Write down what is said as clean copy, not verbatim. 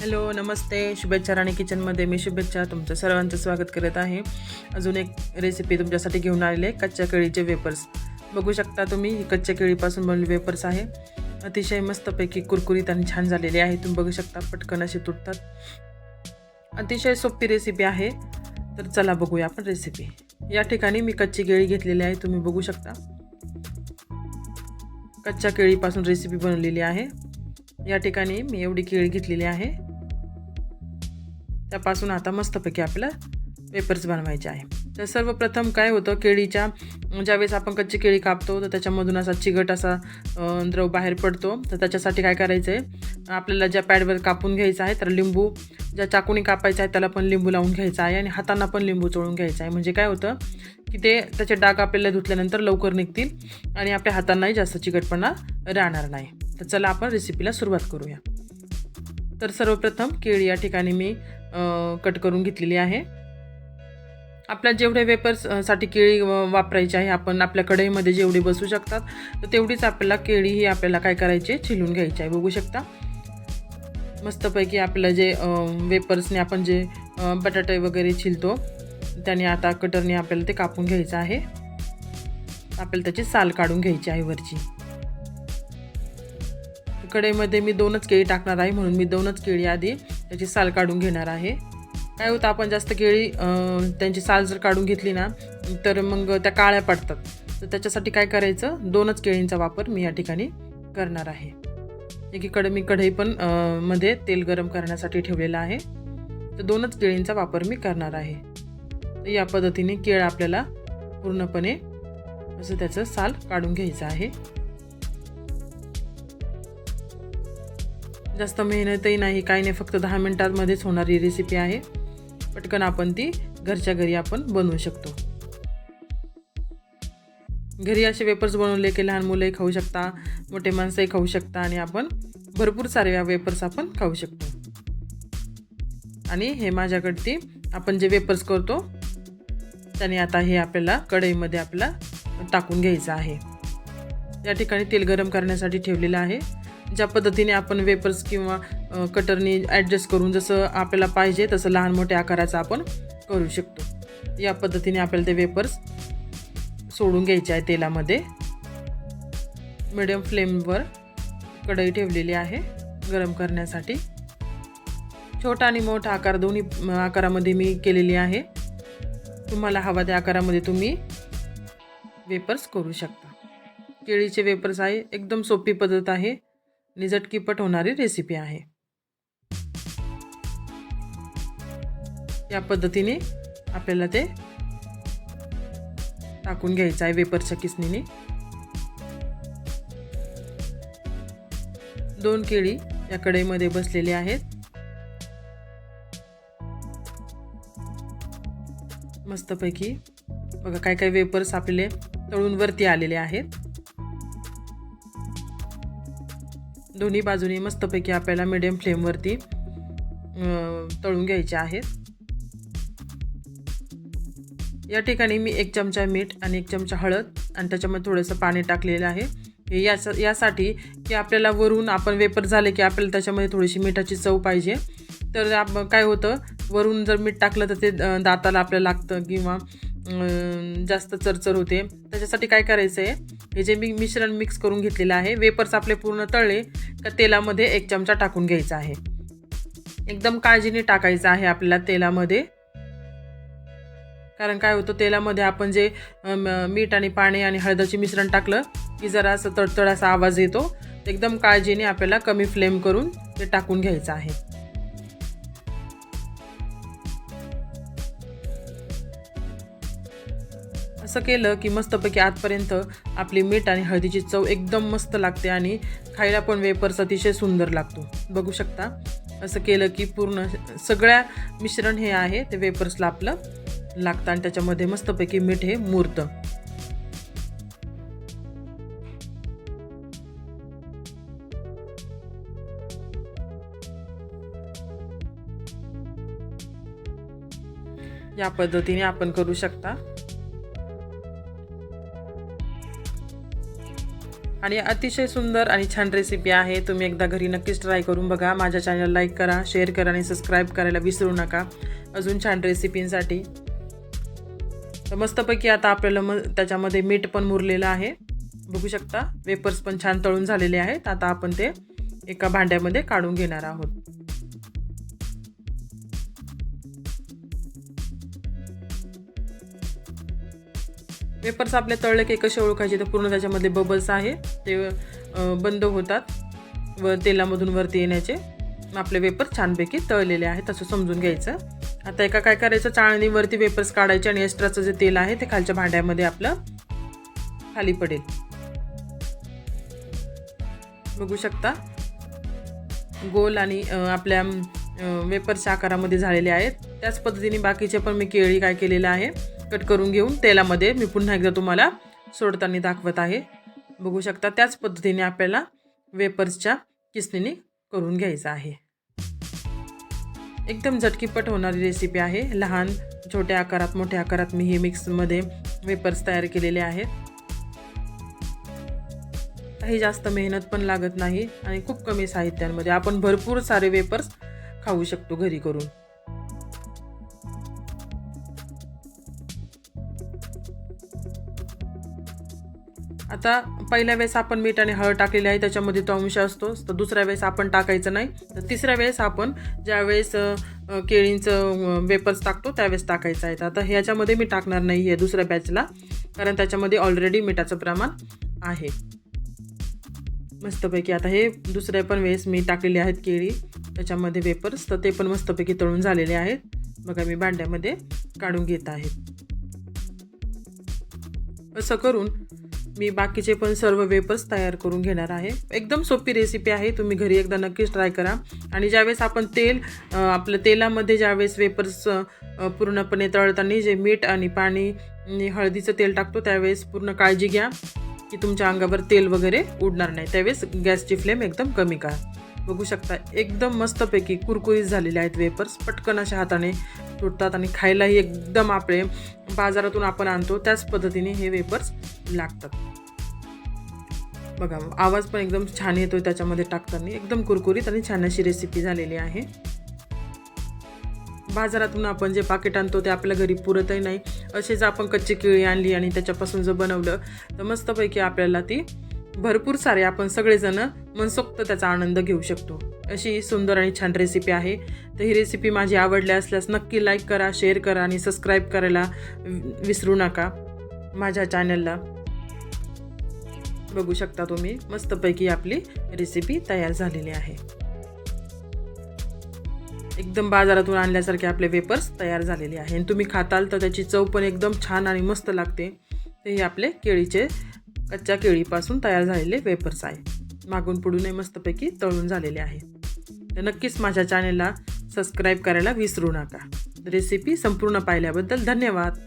Hello, नमस्ते. शुभेच्छा राणी किचनमध्ये मी शुभेच्छा तुमचं सर्वांचं स्वागत करत आहे. अजून एक रेसिपी तुमच्यासाठी घेऊन आलेले कच्च्या केळीचे वेपर्स. बघू शकता तुम्ही, कच्च्या केळीपासून बनवलेले वेपर्स आहे. अतिशय मस्तपैकी कुरकुरीत आणि छान झालेले आहे. तुम्ही बघू शकता पटकन असे तुटतात. अतिशय सोपी रेसिपी आहे. तर चला बघूया आपण रेसिपी. या ठिकाणी मी कच्ची केळी घेतलेली आहे. तुम्ही बघू शकता कच्च्या केळीपासून रेसिपी बनवलेली आहे. या ठिकाणी मी एवढी केळी घेतलेली आहे. त्यापासून आता मस्तपैकी आपल्याला वेपर्स बनवायचे आहे. तर सर्वप्रथम काय होतं, केळीच्या ज्यावेळेस आपण कच्ची केळी कापतो तर त्याच्यामधून असा चिकट असा द्रव बाहेर पडतो. तर त्याच्यासाठी काय करायचं आहे, आपल्याला ज्या पॅडवर कापून घ्यायचं आहे तर लिंबू, ज्या चाकूने कापायचं आहे त्याला पण लिंबू लावून घ्यायचा आहे आणि हातांना पण लिंबू चोळून घ्यायचा आहे. म्हणजे काय होतं की त्याचे डाग आपल्याला धुतल्यानंतर लवकर निघतील आणि आपल्या हातांनाही जास्त चिकटपणा राहणार नाही. तर चला आपण रेसिपीला सुरुवात करूया. तर सर्वप्रथम केळी या ठिकाणी मी कट करून घेतलेली आहे. आपल्या जेवढे वेपर्ससाठी केळी वापरायची आहे, आपण आपल्या कढईमध्ये जेवढी बसू शकतात तर तेवढीच आपल्याला केळी ही आपल्याला काय करायची, छिलून घ्यायची आहे. बघू शकता मस्तपैकी आपलं जे वेपर्सने आपण जे बटाटे वगैरे छिलतो त्याने आता कटरने आपल्याला ते कापून घ्यायचं आहे. आपल्याला त्याची साल काढून घ्यायची आहे वरची. कढईमध्ये मी 2च केळी टाकणार आहे, म्हणून मी 2च केळी आधी त्याची साल काढून घेणार आहे. काय होतं, आपण जास्त केळी त्यांची साल जर काढून घेतली ना तर मग त्या काळ्या पडतात. तर त्याच्यासाठी काय करायचं, 2च केळींचा वापर मी या ठिकाणी करणार आहे. एकीकडे मी कढई पण मध्ये तेल गरम करण्यासाठी ठेवलेलं आहे. तर 2च केळींचा वापर मी करणार आहे. तर या पद्धतीने केळ आपल्याला पूर्णपणे असं त्याचं साल काढून घ्यायचं आहे. जास्त मेहनतही नाही, काही नाही, फक्त 10 मिनिटांमध्येच होणारी रेसिपी आहे. पटकन आपण ती घरच्या घरी आपण बनवू शकतो. घरी असे वेपर्स बनवले की लहान मुलंही खाऊ शकता, मोठे माणसंही खाऊ शकता आणि आपण भरपूर सारे वेपर्स आपण खाऊ शकतो. आणि हे माझ्याकडे आपण जे वेपर्स करतो त्याने आता हे आपल्याला कढईमध्ये आपल्याला टाकून घ्यायचं आहे. या ठिकाणी तेल गरम करण्यासाठी ठेवलेलं आहे. ज्या पद्धतीने आपण वेपर्स किंवा कटरनी ॲडजस्ट करून जसं आपल्याला पाहिजे तसं लहान मोठ्या आकाराचं आपण करू शकतो. या पद्धतीने आपल्याला ते वेपर्स सोडून घ्यायचे आहे तेलामध्ये. मिडियम फ्लेमवर कढई ठेवलेली आहे गरम करण्यासाठी. छोटा आणि मोठा आकार दोन्ही आकारामध्ये मी केलेली आहे. तुम्हाला हवा त्या आकारामध्ये तुम्ही वेपर्स करू शकता. केळीचे वेपर्स आहे, एकदम सोपी पद्धत आहे आणि झटकीपट होणारी रेसिपी आहे. या पद्धतीने आपल्याला ते टाकून घ्यायचं आहे वेपर्सच्या किसणीने. 2 केळी या कढईमध्ये बसलेली आहेत. मस्तपैकी बघा, काय काय वेपर्स आपले तळून वरती आलेले आहेत. दोन्ही बाजूनी मस्तपैकी आपल्याला मिडियम फ्लेमवरती तळून घ्यायचे आहेत. या ठिकाणी मी 1 चमचा मीठ आणि 1 चमचा हळद आणि त्याच्यामध्ये थोडंसं पाणी टाकलेलं आहे. हे यासाठी की आपल्याला वरून आपण वेपर झाले की आपल्याला त्याच्यामध्ये थोडीशी मिठाची चव पाहिजे. तर काय होतं, वरून जर मीठ टाकलं तर ते दाताला आपल्याला लागतं किंवा जास्त चरचर होते. त्याच्यासाठी काय करायचं आहे, हे जे मी मिश्रण मिक्स करून घेतलेलं आहे, वेपर्स आपले पूर्ण तळले का तेलामध्ये 1 चमचा टाकून घ्यायचा आहे. एकदम काळजीने टाकायचं आहे आपल्याला तेलामध्ये. कारण काय होतं, तेलामध्ये आपण जे मीठ आणि पाणी आणि हळदाचे मिश्रण टाकलं की जरा असं तडतड असा आवाज येतो. एकदम काळजीने आपल्याला कमी फ्लेम करून ते टाकून घ्यायचं आहे. असं केलं की मस्तपैकी आतपर्यंत आपली मीठ आणि हळदीची चव एकदम मस्त लागते आणि खायला पण वेपर्स अतिशय सुंदर लागतो. बघू शकता, असं केलं की पूर्ण सगळ्या मिश्रण हे आहे ते वेपर्सला आपलं लागतं आणि त्याच्यामध्ये मस्तपैकी मीठ हे मुरतं. या पद्धतीने आपण करू शकता. आणि अतिशय सुंदर आणि छान रेसिपी आहे. तुम्ही एकदा घरी नक्कीच ट्राय करून बघा. माझ्या चॅनल लाईक करा, शेअर करा आणि सबस्क्राईब करायला विसरू नका अजून छान रेसिपींसाठी. तर मस्तपैकी आता आपल्याला त्याच्यामध्ये मीठ पण मुरलेलं आहे. बघू शकता वेपर्स पण छान तळून झालेले आहेत. आता आपण ते एका भांड्यामध्ये काढून घेणार आहोत. वेपर्स आपले तळले की कसे ओळखायचे तर पूर्ण त्याच्यामध्ये बबल्स आहे ते बंद होतात व तेलामधून वरती येण्याचे. आपले वेपर छानपैकी तळलेले आहेत असं समजून घ्यायचं. आता एका काय करायचं, चाळणीवरती वेपर्स काढायचे आणि एक्स्ट्राचं जे तेल आहे ते खालच्या भांड्यामध्ये आपलं खाली पडेल. बघू शकता गोल आणि आपल्या वेपर्सच्या आकारामध्ये झालेले आहेत. त्याच पद्धतीने बाकीचे पण मी केळी काय केलेलं आहे कट करून घेऊन तेलामध्ये मी पुन्हा एकदा तुम्हाला सोडताना दाखवत आहे. बघू शकता त्याच पद्धतीने आपल्याला वेपर्सच्या किसणीने करून घ्यायचं आहे. एकदम झटकीपट होणारी रेसिपी आहे. लहान छोट्या आकारात मोठ्या आकारात मी हे मिक्समध्ये वेपर्स तयार केलेले आहेत. काही जास्त मेहनत पण लागत नाही आणि खूप कमी साहित्यांमध्ये आपण भरपूर सारे वेपर्स खाऊ शकतो घरी करून. आता पहिल्या वेळेस आपण मीठ आणि हळद टाकलेली आहे त्याच्यामध्ये तो अंश असतो. तर दुसऱ्या वेळेस आपण टाकायचं नाही. तर तिसऱ्या वेळेस आपण ज्यावेळेस केळींचं वेपर्स टाकतो त्यावेळेस टाकायचं आहे. आता ह्याच्यामध्ये मी टाकणार नाही आहे दुसऱ्या बॅचला, कारण त्याच्यामध्ये ऑलरेडी मिठाचं प्रमाण आहे. मस्तपैकी आता हे दुसऱ्या पण वेळेस मी टाकलेले आहेत केळी त्याच्यामध्ये वेपर्स, तर ते पण मस्तपैकी तळून झालेले आहेत. बघा मी भांड्यामध्ये काढून घेत आहे. असं करून मी बाकीचे पण सर्व वेपर्स तयार करून घेणार आहे. एकदम सोपी रेसिपी आहे. तुम्ही घरी एकदा नक्कीच ट्राय करा. आणि ज्यावेळेस आपण आपलं तेलामध्ये ज्यावेळेस वेपर्स पूर्णपणे तळताना जे मीठ आणि पाणी आणि हळदीचं तेल टाकतो त्यावेळेस पूर्ण काळजी घ्या की तुमच्या अंगावर तेल वगैरे उडणार नाही. त्यावेळेस गॅसची फ्लेम एकदम कमी करा. बघू शकता एकदम मस्तपैकी कुरकुरीत झालेले आहेत वेपर्स. पटकन अशा हाताने तुटतात आणि खायलाही एकदम आपले बाजारातून आपण आणतो त्याच पद्धतीने हे वेपर्स लागतात. बघा आवाज पण एकदम छान येतोय त्याच्यामध्ये टाकताना. एकदम कुरकुरीत आणि छान अशी रेसिपी झालेली आहे. बाजारातून आपण जे पाकिट आणतो ते आपल्या घरी पुरतही नाही. असेच आपण कच्ची केळी आणली आणि त्याच्यापासून जर बनवलं तर मस्तपैकी आपल्याला ती भरपूर सारे आपण सगळेजण मनसोक्त त्याचा आनंद घेऊ शकतो. अशी सुंदर आणि छान रेसिपी आहे. तर ही रेसिपी माझी आवडली असल्यास नक्की लाईक करा, शेअर करा आणि सबस्क्राईब करायला विसरू नका माझ्या चॅनलला. बघू शकता तुम्ही मस्तपैकी आपली रेसिपी तयार झालेली आहे. एकदम बाजारातून आणल्यासारखे आपले वेपर्स तयार झालेले आहे. आणि तुम्ही खाताल तर त्याची चव पण एकदम छान आणि मस्त लागते. तर हे आपले कच्च्या केळीपासून तयार झालेले वेपर्स आहे. मागून पुढूनही मस्तपैकी तळून झालेले आहे. तर नक्कीच माझ्या चॅनलला सबस्क्राईब करायला विसरू नका. रेसिपी संपूर्ण पाहिल्याबद्दल धन्यवाद.